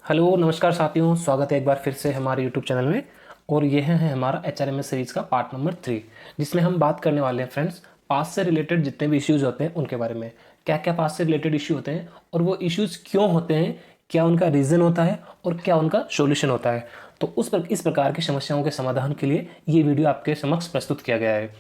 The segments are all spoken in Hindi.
हेलो नमस्कार साथियों, स्वागत है एक बार फिर से हमारे यूट्यूब चैनल में। और यह है हमारा HRMS सीरीज़ का पार्ट नंबर 3, जिसमें हम बात करने वाले हैं फ्रेंड्स पास्ट से रिलेटेड जितने भी इश्यूज़ होते हैं उनके बारे में। क्या क्या पास्ट से रिलेटेड इश्यू होते हैं और वो इश्यूज़ क्यों होते हैं, क्या उनका रीज़न होता है और क्या उनका सोल्यूशन होता है। तो इस प्रकार की समस्याओं के समाधान के लिए ये वीडियो आपके समक्ष प्रस्तुत किया गया है।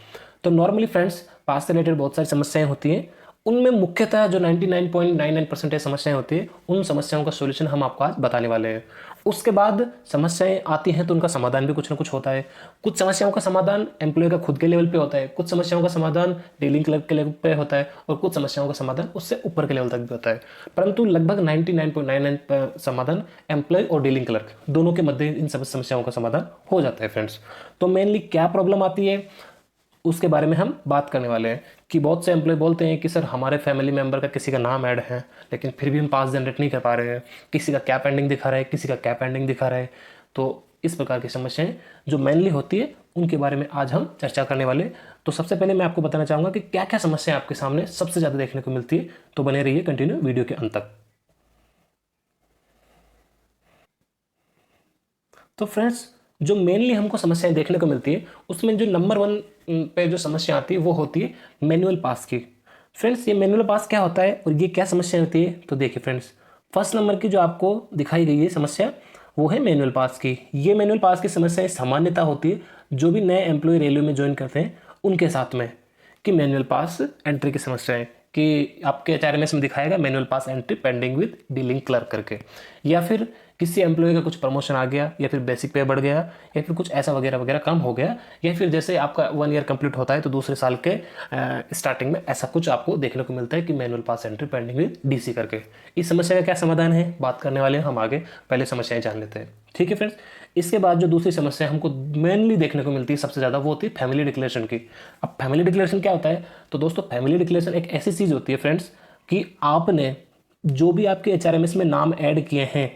तो नॉर्मली फ्रेंड्स पास्ट से रिलेटेड बहुत सारी समस्याएं होती हैं, उनमें मुख्यतः जो 99.99% समस्याएं होती है उन समस्याओं का सॉल्यूशन हम आपको आज बताने वाले हैं। उसके बाद समस्याएं आती हैं तो उनका समाधान भी कुछ ना कुछ होता है। कुछ समस्याओं का समाधान एम्प्लॉय का खुद के लेवल पे होता है, कुछ समस्याओं का समाधान डीलिंग क्लर्क के लेवल पे होता है और कुछ समस्याओं का समाधान उससे ऊपर के लेवल तक भी होता है। परंतु लगभग 99.99 समाधान एम्प्लॉय और डीलिंग क्लर्क दोनों के मध्य इन सब समस्याओं का समाधान हो जाता है फ्रेंड्स। तो मेनली क्या प्रॉब्लम आती है उसके बारे में हम बात करने वाले हैं कि बहुत से एम्प्लॉय बोलते हैं कि सर हमारे फैमिली मेंबर का किसी का नाम ऐड है लेकिन फिर भी हम पास जनरेट नहीं कर पा रहे हैं, किसी का क्या पेंडिंग दिखा रहा है, किसी का क्या पेंडिंग दिखा रहा है। तो इस प्रकार की समस्याएं जो मेनली होती है उनके बारे में आज हम चर्चा करने वाले। तो सबसे पहले मैं आपको बताना चाहूँगा कि क्या क्या समस्याएं आपके सामने सबसे ज़्यादा देखने को मिलती है। तो बने रहिए कंटिन्यू वीडियो के अंत तक। तो फ्रेंड्स जो मेनली हमको समस्याएं देखने को मिलती है उसमें जो नंबर 1 पे जो समस्या आती है वो होती है मैनुअल पास की। फ्रेंड्स ये मैनुअल पास क्या होता है और ये क्या समस्या होती है, तो देखिए फ्रेंड्स फर्स्ट नंबर की जो आपको दिखाई गई है समस्या वो है मैनुअल पास की। ये मैनुअल पास की समस्या सामान्यता होती है जो भी नए एम्प्लॉय रेलवे में ज्वाइन करते हैं उनके साथ में, कि मैनुअल पास एंट्री की समस्या है कि आपके HRMS में दिखाएगा manual pass entry pending with dealing clerk करके, या फिर किसी एम्प्लॉय का कुछ प्रमोशन आ गया या फिर बेसिक पे बढ़ गया या फिर कुछ ऐसा वगैरह वगैरह काम हो गया, या फिर जैसे आपका 1 ईयर कंप्लीट होता है तो दूसरे साल के स्टार्टिंग में ऐसा कुछ आपको देखने को मिलता है कि manual pass entry pending with DC करके। इस समस्या का क्या समाधान है बात करने वाले हैं हम आगे, पहले समस्याएं जान लेते हैं। ठीक है फ्रेंड्स, इसके बाद जो दूसरी समस्या हमको मेनली देखने को मिलती है सबसे ज़्यादा वो होती है फैमिली डिक्लेरेशन की। अब फैमिली डिक्लेरेशन क्या होता है, तो दोस्तों फैमिली डिक्लेरेशन एक ऐसी चीज़ होती है फ्रेंड्स कि आपने जो भी आपके HRMS में नाम ऐड किए हैं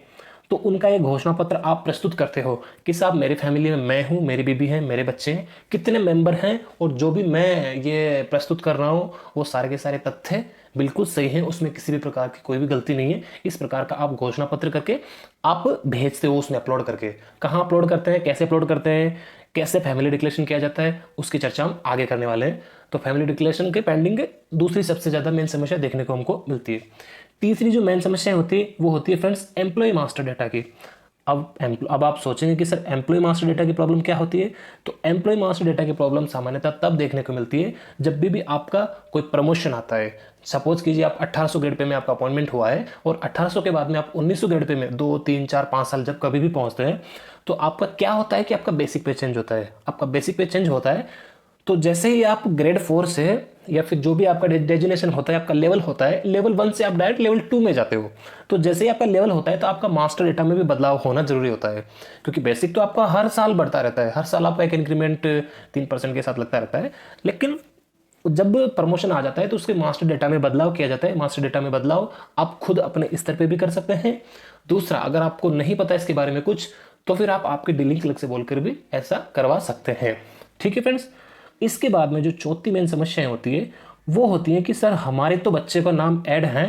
तो उनका एक घोषणा पत्र आप प्रस्तुत करते हो कि साहब मेरी फैमिली में मैं हूँ, मेरी बीबी है, मेरे बच्चे हैं, कितने मेंबर हैं और जो भी मैं ये प्रस्तुत कर रहा हूँ वो सारे के सारे तथ्य बिल्कुल सही हैं, उसमें किसी भी प्रकार की कोई भी गलती नहीं है। इस प्रकार का आप घोषणा पत्र करके आप भेजते हो, उसमें अपलोड करके। कहाँ अपलोड करते हैं, कैसे अपलोड करते हैं, कैसे फैमिली डिक्लेरेशन किया जाता है उसकी चर्चा हम आगे करने वाले हैं। तो फैमिली डिक्लेरेशन के पेंडिंग दूसरी सबसे ज़्यादा मेन समस्या देखने को हमको मिलती है। तीसरी जो मेन समस्या होती है वो होती है फ्रेंड्स एम्प्लॉय मास्टर डेटा की। अब आप सोचेंगे कि सर एम्प्लॉय मास्टर डेटा की प्रॉब्लम क्या होती है, तो एम्प्लॉय मास्टर डेटा की प्रॉब्लम सामान्यतः तब देखने को मिलती है जब भी आपका कोई प्रमोशन आता है। सपोज कीजिए आप 1800 ग्रेड पे में आपका अपॉइंटमेंट हुआ है और 1800 के बाद में आप 1900 ग्रेड पे में 2 3 4 5 साल जब कभी भी पहुंचते हैं तो आपका क्या होता है कि आपका बेसिक पे चेंज होता है। आपका बेसिक पे चेंज होता है तो जैसे ही आप ग्रेड 4 से या फिर जो भी आपका डेजिग्नेशन होता है, आपका लेवल होता है, लेवल 1 से आप डायरेक्ट लेवल 2 में जाते हो। तो जैसे ही आपका लेवल होता है तो आपका मास्टर डेटा में भी बदलाव होना जरूरी होता है, क्योंकि बेसिक तो आपका हर साल बढ़ता रहता है, हर साल आपका एक इंक्रीमेंट 3% के साथ लगता रहता है। लेकिन जब प्रमोशन आ जाता है तो उसके मास्टर डेटा में बदलाव किया जाता है। मास्टर डेटा में बदलाव आप खुद अपने स्तर पे भी कर सकते हैं। दूसरा, अगर आपको नहीं पता इसके बारे में कुछ तो फिर आप आपके डीलिंग क्लर्क से बोलकर भी ऐसा करवा सकते हैं। ठीक है फ्रेंड्स, इसके बाद में जो चौथी मेन समस्याएं होती है वो होती है कि सर हमारे तो बच्चे का नाम ऐड है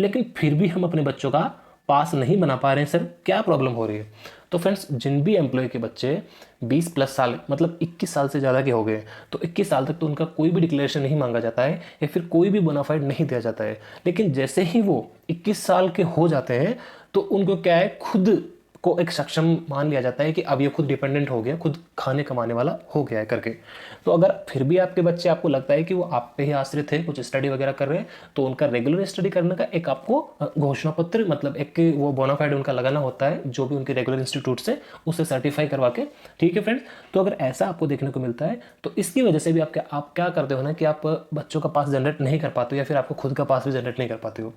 लेकिन फिर भी हम अपने बच्चों का पास नहीं बना पा रहे हैं, सर क्या प्रॉब्लम हो रही है। तो फ्रेंड्स जिन भी एम्प्लॉय के बच्चे 20 प्लस साल मतलब 21 साल से ज़्यादा के हो गए तो 21 साल तक तो उनका कोई भी डिक्लेरेशन नहीं मांगा जाता है या फिर कोई भी बोनाफाइड नहीं दिया जाता है। लेकिन जैसे ही वो 21 साल के हो जाते हैं तो उनको क्या है, खुद को एक सक्षम मान लिया जाता है कि अब ये खुद डिपेंडेंट हो गया, खुद खाने कमाने वाला हो गया है करके। तो अगर फिर भी आपके बच्चे आपको लगता है कि वो आप पे ही आश्रित है, कुछ स्टडी वगैरह कर रहे हैं, तो उनका रेगुलर स्टडी करने का एक आपको घोषणा पत्र मतलब एक वो बोनाफाइड उनका लगाना होता है जो भी उनके रेगुलर इंस्टीट्यूट से, उससे सर्टिफाई करवा के। ठीक है फ्रेंड्स, तो अगर ऐसा आपको देखने को मिलता है तो इसकी वजह से भी आप क्या करते हो ना कि आप बच्चों का पास जनरेट नहीं कर पाते हो या फिर आपको खुद का पास भी जनरेट नहीं कर पाते हो।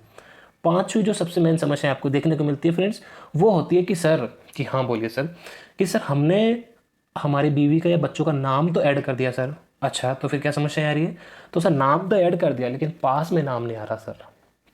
पांचवी जो सबसे मेन समस्या आपको देखने को मिलती है फ्रेंड्स वो होती है कि सर कि हाँ बोलिए सर कि सर हमने हमारी बीवी का या बच्चों का नाम तो ऐड कर दिया सर। अच्छा तो फिर क्या समस्या आ रही है, तो सर नाम तो ऐड कर दिया लेकिन पास में नाम नहीं आ रहा सर।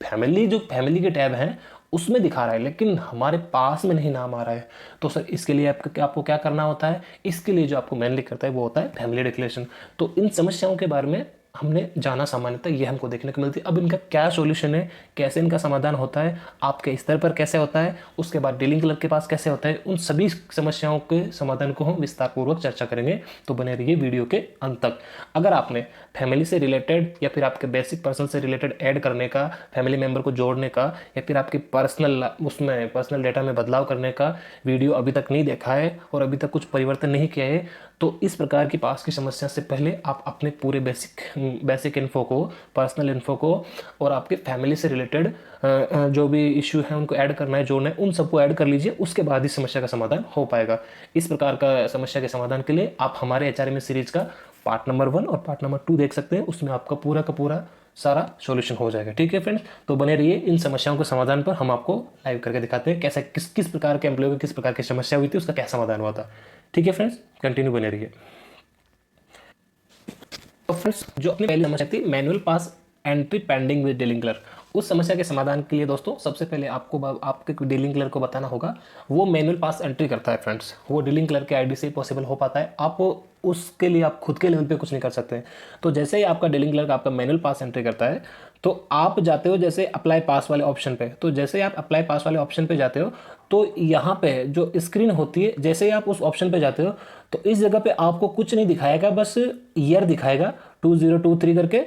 फैमिली के टैब हैं उसमें दिखा रहा है लेकिन हमारे पास में नहीं नाम आ रहा है। तो सर इसके लिए आपको क्या करना होता है, इसके लिए जो आपको मेनली करता है वो होता है फैमिली डिक्लेरेशन। तो इन समस्याओं के बारे में हमने जाना सामान्यतः ये हमको देखने को मिलती है। अब इनका क्या सॉल्यूशन है, कैसे इनका समाधान होता है, आपके स्तर पर कैसे होता है, उसके बाद डीलिंग क्लर्क के पास कैसे होता है, उन सभी समस्याओं के समाधान को हम विस्तारपूर्वक चर्चा करेंगे। तो बने रहिए वीडियो के अंत तक। अगर आपने फैमिली से रिलेटेड या फिर आपके बेसिक पर्सन से रिलेटेड ऐड करने का, फैमिली मेम्बर को जोड़ने का, या फिर आपके पर्सनल डेटा में बदलाव करने का वीडियो अभी तक नहीं देखा है और अभी तक कुछ परिवर्तन नहीं किया है, तो इस प्रकार की पास की समस्या से पहले आप अपने पूरे बेसिक इन्फो को, पर्सनल इन्फो को और आपके फैमिली से रिलेटेड जो भी इश्यू है उनको ऐड करना है, जोड़ना है, उन सबको ऐड कर लीजिए। उसके बाद ही समस्या का समाधान हो पाएगा। इस प्रकार का समस्या के समाधान के लिए आप हमारे HRMS सीरीज का पार्ट नंबर 1 और पार्ट नंबर 2 देख सकते हैं। उसमें आपका पूरा का पूरा सारा सॉल्यूशन हो जाएगा। ठीक है फ्रेंड्स, तो बने रहिए। इन समस्याओं के समाधान पर हम आपको लाइव करके दिखाते हैं कैसे किस प्रकार के एम्प्लॉय को किस प्रकार की समस्या हुई थी, उसका क्या समाधान हुआ था। ठीक है फ्रेंड्स, कंटिन्यू बने रहिए। तो फ्रेंड्स, जो अपनी पहली समस्या थी manual pass entry pending with dealing clerk, उस समस्या के समाधान के लिए दोस्तों सबसे पहले आपको आपके डीलिंग क्लर्क को बताना होगा वो मैनुअल पास एंट्री करता है। फ्रेंड्स, वो डीलिंग क्लर्क के आईडी से पॉसिबल हो पाता है। आप उसके लिए आप खुद के लेवल पे कुछ नहीं कर सकते। तो जैसे ही आपका डीलिंग क्लर्क आपका मैनुअल पास एंट्री करता है तो आप जाते हो जैसे अप्लाई पास वाले ऑप्शन पे। तो जैसे ही आप अप्लाई पास वाले ऑप्शन पे जाते हो तो यहाँ पे जो स्क्रीन होती है, जैसे ही आप उस ऑप्शन पे जाते हो तो इस जगह पे आपको कुछ नहीं दिखाएगा, बस ईयर दिखाएगा 2023 करके,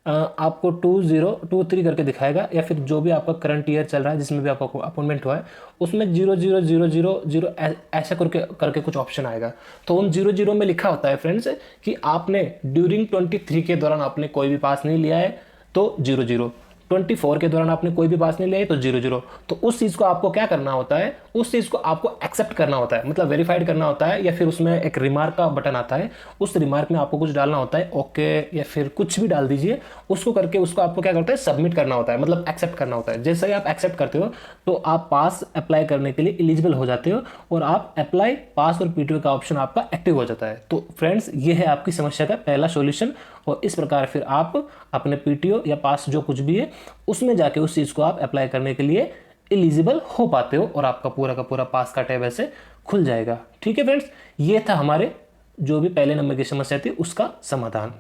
आपको 2023 करके दिखाएगा, या फिर जो भी आपका करंट ईयर चल रहा है जिसमें भी आपका अपॉइंटमेंट हुआ है उसमें 0000 ऐसा करके कुछ ऑप्शन आएगा। तो उन 00 में लिखा होता है फ्रेंड्स कि आपने ड्यूरिंग 23 के दौरान आपने कोई भी पास नहीं लिया है तो 00, 24 के दौरान आपने कोई भी पास नहीं लिया है तो 00। तो उस चीज़ को आपको क्या करना होता है, उस चीज़ को आपको एक्सेप्ट करना होता है, मतलब वेरीफाइड करना होता है, या फिर उसमें एक रिमार्क का बटन आता है, उस रिमार्क में आपको कुछ डालना होता है, ओके या फिर कुछ भी डाल दीजिए। उसको करके उसको आपको क्या करता है, सबमिट करना होता है, मतलब एक्सेप्ट करना होता है। जैसे ही आप एक्सेप्ट करते हो तो आप पास अप्लाई करने के लिए एलिजिबल हो जाते हो और आप अप्लाई पास और PTO का ऑप्शन आपका एक्टिव हो जाता है। तो फ्रेंड्स, ये है आपकी समस्या का पहला सॉल्यूशन। और इस प्रकार फिर आप अपने PTO या पास जो कुछ भी है उसमें जाके उस चीज़ को आप अप्लाई करने के लिए एलिजिबल हो पाते हो और आपका पूरा का पूरा पास का टैब ऐसे खुल जाएगा। ठीक है फ्रेंड्स, ये था हमारे जो भी पहले नंबर की समस्या थी उसका समाधान।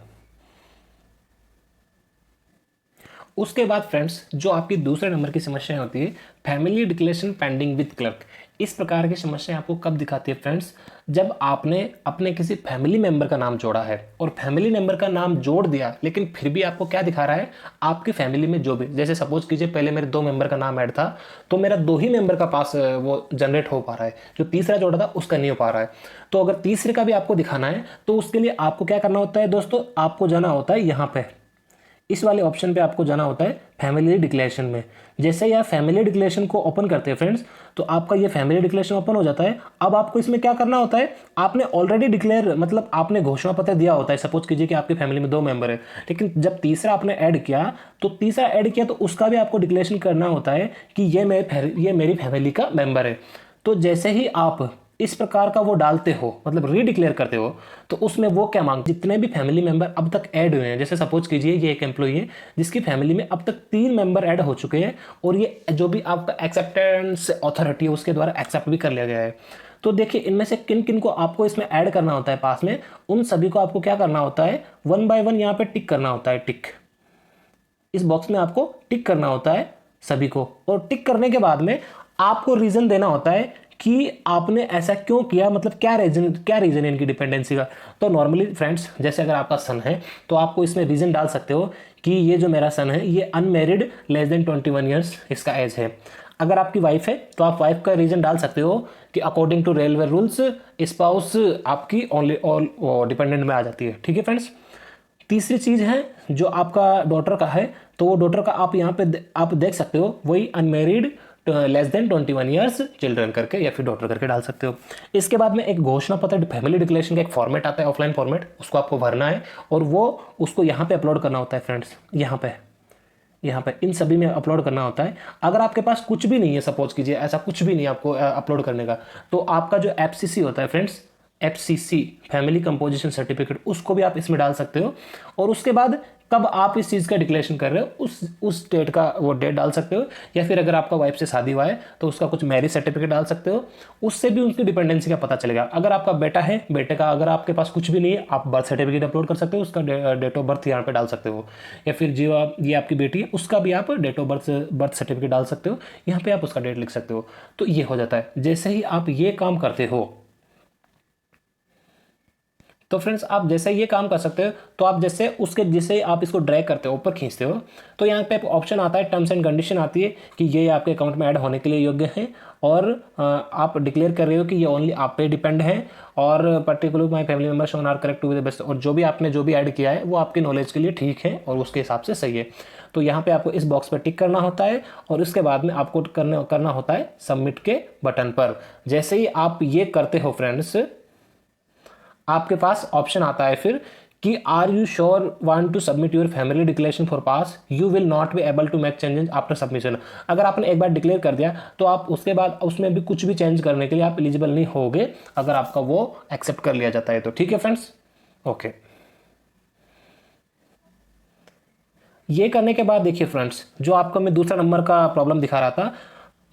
उसके बाद फ्रेंड्स, जो आपकी दूसरे नंबर की समस्या होती है family declaration pending with clerk, इस प्रकार की समस्या आपको कब दिखाती है फ्रेंड्स, जब आपने अपने किसी फैमिली मेंबर का नाम जोड़ा है और फैमिली मेंबर का नाम जोड़ दिया लेकिन फिर भी आपको क्या दिखा रहा है, आपकी फैमिली में जो भी, जैसे सपोज कीजिए पहले मेरे 2 मेंबर का नाम ऐड था तो मेरा 2 ही मेंबर का पास वो जनरेट हो पा रहा है, जो तीसरा जोड़ा था उसका नहीं हो पा रहा है। तो अगर तीसरे का भी आपको दिखाना है तो उसके लिए आपको क्या करना होता है दोस्तों, आपको जाना होता है यहाँ पे, इस वाले ऑप्शन पे आपको जाना होता है फैमिली डिक्लेरेशन में। जैसे ही आप फैमिली डिक्लेरेशन को ओपन करते हैं फ्रेंड्स तो आपका ये फैमिली डिक्लेरेशन ओपन हो जाता है। अब आपको इसमें क्या करना होता है, आपने ऑलरेडी डिक्लेयर, मतलब आपने घोषणा पत्र दिया होता है। सपोज कीजिए कि आपकी फैमिली में 2 मेंबर है, लेकिन जब तीसरा आपने ऐड किया तो उसका भी आपको डिक्लेरेशन करना होता है कि ये मेरी फैमिली का मेंबर है। तो जैसे ही आप इस प्रकार का वो डालते हो, मतलब रीडिक्लेयर करते हो, तो उसमें वो क्या मांगते, जितने भी फैमिली मेंबर अब तक ऐड हुए हैं, जैसे सपोज कीजिए ये एक एम्प्लॉई है जिसकी फैमिली में अब तक 3 मेंबर ऐड हो चुके हैं और ये जो भी आपका एक्सेप्टेंस अथॉरिटी है उसके द्वारा एक्सेप्ट भी कर लिया गया है। तो देखिए इनमें से किन किन को आपको इसमें ऐड करना होता है पास में, उन सभी को आपको क्या करना होता है, 1 बाय 1 यहाँ पे टिक करना होता है। टिक, इस बॉक्स में आपको टिक करना होता है सभी को, और टिक करने के बाद में आपको रीजन देना होता है कि आपने ऐसा क्यों किया, मतलब क्या रीजन है इनकी डिपेंडेंसी का। तो नॉर्मली फ्रेंड्स, जैसे अगर आपका सन है तो आपको इसमें रीजन डाल सकते हो कि ये जो मेरा सन है ये अनमेरिड लेस देन 21 ईयर्स इसका एज है। अगर आपकी वाइफ है तो आप वाइफ का रीजन डाल सकते हो कि according to railway rules spouse आपकी ओनली ऑल डिपेंडेंट में आ जाती है। ठीक है फ्रेंड्स, तीसरी चीज है जो आपका डॉटर का है तो वो डॉटर का आप यहाँ पे आप देख सकते हो, वही unmarried less than 21 years children करके या फिर डॉटर करके डाल सकते हो। इसके बाद में एक घोषणा पत्र फैमिली डिक्लेरेशन का एक फॉर्मेट आता है, ऑफलाइन फॉर्मेट, उसको आपको भरना है और वो उसको यहाँ पे अपलोड करना होता है फ्रेंड्स। यहाँ पे इन सभी में अपलोड करना होता है। अगर आपके पास कुछ भी नहीं है, सपोज कीजिए ऐसा कुछ भी नहीं है आपको अपलोड करने का, तो आपका जो FCC होता है friends, FCC family composition certificate, उसको भी आप इसमें डाल सकते हो। और उसके बाद कब आप इस चीज़ का डिक्लेरेशन कर रहे हो उस डेट का वो डेट डाल सकते हो। या फिर अगर आपका वाइफ से शादी हुआ है तो उसका कुछ मैरिज सर्टिफिकेट डाल सकते हो, उससे भी उनकी डिपेंडेंसी का पता चलेगा। अगर आपका बेटा है, बेटे का अगर आपके पास कुछ भी नहीं है, आप बर्थ सर्टिफिकेट अपलोड कर सकते हो, उसका डेट ऑफ बर्थ यहाँ पे डाल सकते हो। या फिर जो ये आपकी बेटी है उसका भी आप डेट ऑफ बर्थ सर्टिफिकेट डाल सकते हो, यहाँ पे आप उसका डेट लिख सकते हो। तो ये हो जाता है। जैसे ही आप ये काम करते हो तो फ्रेंड्स आप जैसे ये काम कर सकते हो, तो आप जैसे आप इसको ड्रैग करते हो, ऊपर खींचते हो, तो यहाँ पे ऑप्शन आता है, टर्म्स एंड कंडीशन आती है कि ये आपके अकाउंट में ऐड होने के लिए योग्य है, और आप डिक्लेयर कर रहे हो कि ये ओनली आप पे डिपेंड है, और particular my family member shown are correct to the best, और जो भी ऐड किया है वो आपके नॉलेज के लिए ठीक है और उसके हिसाब से सही है। तो यहाँ पे आपको इस बॉक्स पर टिक करना होता है, और उसके बाद में आपको करना होता है सबमिट के बटन पर। जैसे ही आप ये करते हो फ्रेंड्स, आपके पास ऑप्शन आता है फिर कि are you sure want to submit your family declaration for pass, you will not be able to make changes after submission. अगर आपने एक बार डिक्लेयर कर दिया तो आप उसके बाद उसमें भी कुछ भी चेंज करने के लिए आप एलिजिबल नहीं होगे, अगर आपका वो एक्सेप्ट कर लिया जाता है तो। ठीक है फ्रेंड्स, ओके। ये करने के बाद देखिए फ्रेंड्स, जो आपको मैं दूसरा नंबर का प्रॉब्लम दिखा रहा था,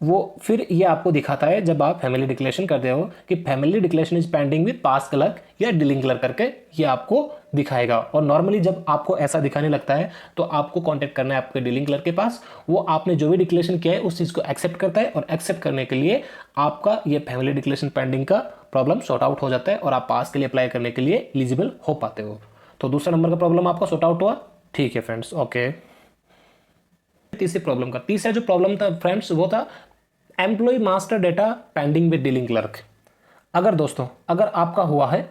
वो फिर ये आपको दिखाता है जब आप फैमिली डिक्लेरेशन करते हो कि family declaration is pending with pass clerk या डीलिंग क्लर्क करके ये आपको दिखाएगा। और नॉर्मली जब आपको ऐसा दिखाने लगता है तो आपको कांटेक्ट करना है आपके डीलिंग क्लर्क के पास। वो आपने जो भी डिक्लेरेशन किया है उस चीज़ को एक्सेप्ट करता है, और एक्सेप्ट करने के लिए आपका ये फैमिली डिक्लेरेशन पेंडिंग का प्रॉब्लम सॉर्ट आउट हो जाता है, और आप पास के लिए अप्लाई करने के लिए एलिजिबल हो पाते हो। तो दूसरा नंबर का प्रॉब्लम आपका सॉर्ट आउट हुआ। ठीक है फ्रेंड्स, ओके। तीसरा जो प्रॉब्लम था फ्रेंड्स वो था employee master data pending with dealing clerk. अगर आपका हुआ है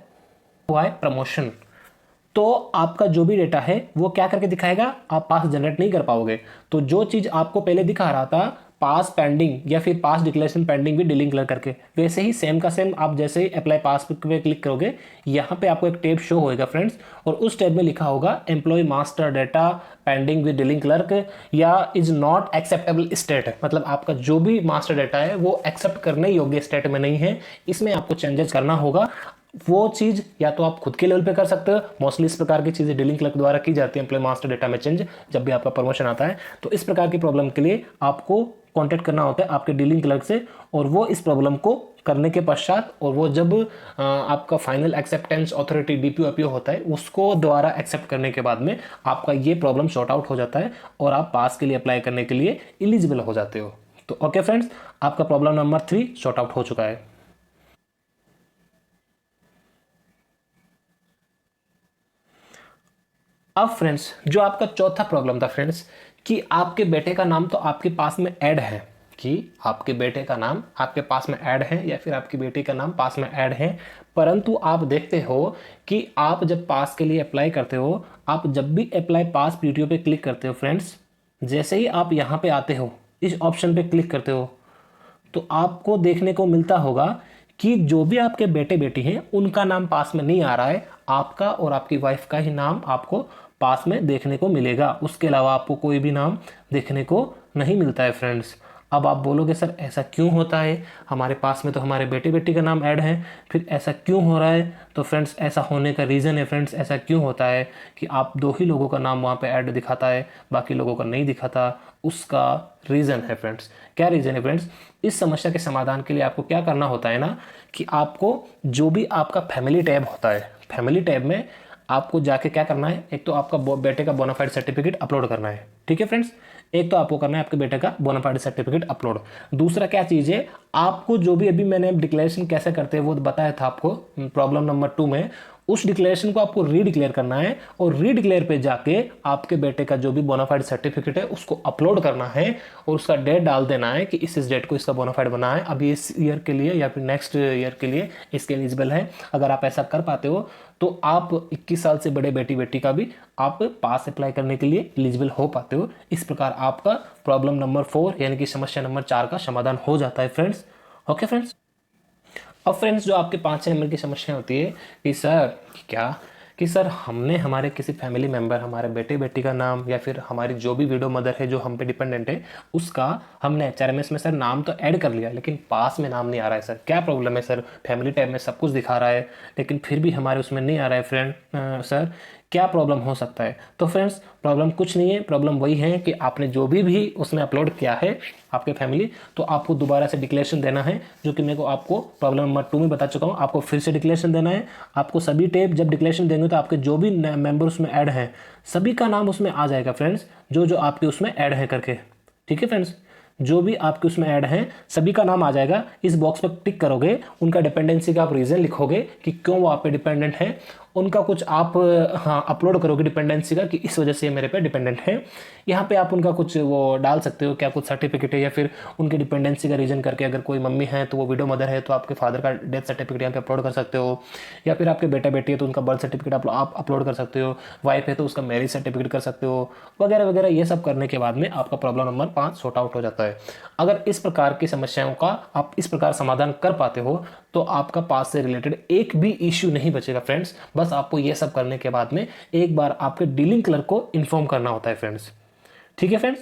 प्रमोशन, तो आपका जो भी डेटा है वो क्या करके दिखाएगा, आप पास जनरेट नहीं कर पाओगे। तो जो चीज आपको पहले दिखा रहा था पास पेंडिंग या फिर पास डिक्लेरेशन पेंडिंग भी डीलिंग क्लर्क करके, वैसे ही सेम का सेम आप जैसे ही अप्लाई पास पे क्लिक करोगे, यहाँ पे आपको एक टैब शो होएगा फ्रेंड्स, और उस टैब में लिखा होगा employee master data pending with dealing clerk या इज नॉट एक्सेप्टेबल स्टेट। मतलब आपका जो भी मास्टर डेटा है वो एक्सेप्ट करने योग्य स्टेट में नहीं है, इसमें आपको चेंजेस करना होगा। वो चीज या तो आप खुद के लेवल पे कर सकते हो, मोस्टली इस प्रकार की चीजें डीलिंग क्लर्क द्वारा की जाती है एम्प्लॉय मास्टर डेटा में चेंज जब भी आपका प्रमोशन आता है। तो इस प्रकार की प्रॉब्लम के लिए आपको कांटेक्ट करना होता है आपके डीलिंग क्लर्क से, और वो इस प्रॉब्लम को करने के पश्चात, और वो जब आपका फाइनल एक्सेप्टेंस अथॉरिटी डीपीओ होता है उसको द्वारा एक्सेप्ट करने के बाद में आपका ये प्रॉब्लम सॉर्ट आउट हो जाता है, और आप पास के लिए अप्लाई करने के लिए एलिजिबल हो जाते हो। तो ओके फ्रेंड्स, आपका प्रॉब्लम नंबर 3 सॉर्ट आउट हो चुका है। अब फ्रेंड्स जो आपका चौथा प्रॉब्लम था फ्रेंड्स, कि आपके बेटे का नाम तो आपके पास में ऐड है, कि आपके बेटे का नाम आपके पास में ऐड है या फिर आपकी बेटी का नाम पास में ऐड है, परंतु आप देखते हो कि आप जब पास के लिए अप्लाई करते हो, आप जब भी अप्लाई पास पीटीओ पे क्लिक करते हो फ्रेंड्स, जैसे ही आप यहाँ पे आते हो इस ऑप्शन पे क्लिक करते हो, तो आपको देखने को मिलता होगा कि जो भी आपके बेटे बेटी हैं उनका नाम पास में नहीं आ रहा है, आपका और आपकी वाइफ का ही नाम आपको पास में देखने को मिलेगा। उसके अलावा आपको कोई भी नाम देखने को नहीं मिलता है फ्रेंड्स। अब आप बोलोगे सर ऐसा क्यों होता है, हमारे पास में तो हमारे बेटे बेटी का नाम ऐड है, फिर ऐसा क्यों हो रहा है। तो फ्रेंड्स ऐसा होने का रीज़न है फ्रेंड्स, ऐसा क्यों होता है कि आप 2 ही लोगों का नाम वहाँ पे ऐड दिखाता है, बाकी लोगों का नहीं दिखाता। उसका रीज़न है फ्रेंड्स, क्या रीज़न है फ्रेंड्स, इस समस्या के समाधान के लिए आपको क्या करना होता है ना, कि आपको जो भी आपका फैमिली टैब होता है, फैमिली टैब में आपको जाके क्या करना है, एक तो आपका बेटे का बोनाफाइड सर्टिफिकेट अपलोड करना है। ठीक है फ्रेंड्स, एक तो आपको करना है आपके बेटे का बोनाफाइड सर्टिफिकेट अपलोड। दूसरा क्या चीज़ है, आपको जो भी अभी मैंने डिक्लेरेशन कैसे करते हैं वो बताया था आपको प्रॉब्लम नंबर 2 में, उस डिक्लेरेशन को आपको रीडिक्लेयर करना है, और रीडिक्लेयर पे जाके आपके बेटे का जो भी बोनाफाइड सर्टिफिकेट है उसको अपलोड करना है, और उसका डेट डाल देना है कि इस डेट को इसका बोनाफाइड बना है, अभी इस ईयर के लिए या फिर नेक्स्ट ईयर के लिए इसके एलिजिबल है। अगर आप ऐसा कर पाते हो तो आप 21 साल से बड़े बेटी बेटी का भी आप पास अप्लाई करने के लिए एलिजिबल हो पाते हो। इस प्रकार आपका प्रॉब्लम नंबर 4 यानी कि समस्या नंबर 4 का समाधान हो जाता है फ्रेंड्स। ओके फ्रेंड्स, अब फ्रेंड्स जो आपके 5 नंबर की समस्या होती है कि सर कि सर हमने हमारे किसी फैमिली मेम्बर, हमारे बेटे बेटी का नाम या फिर हमारी जो भी विडो मदर है जो हम पे डिपेंडेंट है, उसका हमने एचआरएमएस में सर नाम तो ऐड कर लिया, लेकिन पास में नाम नहीं आ रहा है। सर क्या प्रॉब्लम है सर? फैमिली टैब में सब कुछ दिखा रहा है लेकिन फिर भी हमारे उसमें नहीं आ रहा है फ्रेंड। सर क्या प्रॉब्लम हो सकता है? तो फ्रेंड्स प्रॉब्लम कुछ नहीं है, प्रॉब्लम वही है कि आपने जो भी उसमें अपलोड किया है आपके फैमिली, तो आपको दोबारा से डिक्लेरेशन देना है, जो कि मेरे को आपको प्रॉब्लम नंबर 2 में बता चुका हूँ। आपको फिर से डिक्लेरेशन देना है। आपको सभी टैब जब डिक्लेरेशन देंगे तो आपके जो भी मेंबर उसमें ऐड हैं सभी का नाम उसमें आ जाएगा फ्रेंड्स, जो जो आपके उसमें ऐड है करके। ठीक है फ्रेंड्स, जो भी आपके उसमें ऐड हैं सभी का नाम आ जाएगा। इस बॉक्स पर टिक करोगे, उनका डिपेंडेंसी का आप रीज़न लिखोगे कि क्यों वो आप पे डिपेंडेंट है, उनका कुछ आप हाँ अपलोड करोगे डिपेंडेंसी का कि इस वजह से मेरे पे डिपेंडेंट है। यहाँ पे आप उनका कुछ वो डाल सकते हो, क्या कुछ सर्टिफिकेट है या फिर उनकी डिपेंडेंसी का रीजन करके, अगर कोई मम्मी है तो वो विडो मदर है तो आपके फादर का डेथ सर्टिफिकेट यहाँ पे अपलोड कर सकते हो, या फिर आपके बेटा बेटी है तो उनका बर्थ सर्टिफिकेट आप अपलोड कर सकते हो, वाइफ है तो उसका मैरिज सर्टिफिकेट कर सकते हो, वगैरह वगैरह। ये सब करने के बाद में आपका प्रॉब्लम नंबर 5 सॉर्ट आउट हो जाता है। अगर इस प्रकार की समस्याओं का आप इस प्रकार समाधान कर पाते हो तो आपका पास से रिलेटेड एक भी इश्यू नहीं बचेगा फ्रेंड्स। बस आपको ये सब करने के बाद में एक बार आपके डीलिंग क्लर्क को इन्फॉर्म करना होता है फ्रेंड्स। ठीक है फ्रेंड्स,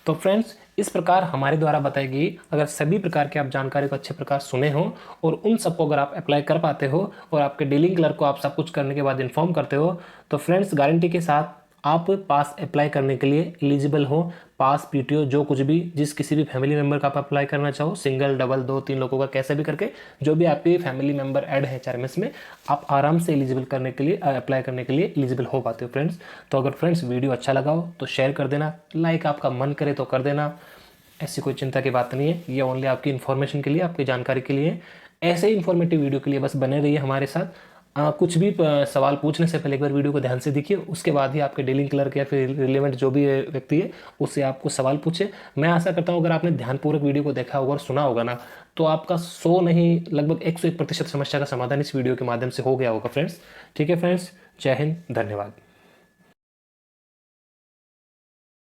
तो फ्रेंड्स इस प्रकार हमारे द्वारा बताई गई अगर सभी प्रकार की आप जानकारी को अच्छे प्रकार सुने हो और उन सबको अगर आप अप्लाई कर पाते हो और आपके डीलिंग क्लर्क को आप सब कुछ करने के बाद इन्फॉर्म करते हो, तो फ्रेंड्स गारंटी के साथ आप पास अप्लाई करने के लिए एलिजिबल हो। पास पीटीओ जो कुछ भी जिस किसी भी फैमिली मेंबर का आप अप्लाई करना चाहो, सिंगल डबल 2-3 लोगों का कैसे भी करके जो भी आपके फैमिली मेंबर ऐड है एचआरएमएस में, आप आराम से एलिजिबल करने के लिए अप्लाई करने के लिए एलिजिबल हो पाते हो फ्रेंड्स। तो अगर फ्रेंड्स वीडियो अच्छा लगा हो तो शेयर कर देना, लाइक आपका मन करे तो कर देना, ऐसी कोई चिंता की बात नहीं है। ये ओनली आपकी इन्फॉर्मेशन के लिए, आपकी जानकारी के लिए। ऐसे ही इन्फॉर्मेटिव वीडियो के लिए बस बने रहिए हमारे साथ। कुछ भी सवाल पूछने से पहले एक बार वीडियो को ध्यान से देखिए, उसके बाद ही आपके डीलिंग क्लर्क या फिर रिलेवेंट जो भी व्यक्ति है उससे आपको सवाल पूछे। मैं आशा करता हूँ अगर आपने ध्यानपूर्वक वीडियो को देखा होगा और सुना होगा ना, तो आपका 100 नहीं लगभग 101% समस्या का समाधान इस वीडियो के माध्यम से हो गया होगा फ्रेंड्स। ठीक है फ्रेंड्स, जय हिंद, धन्यवाद।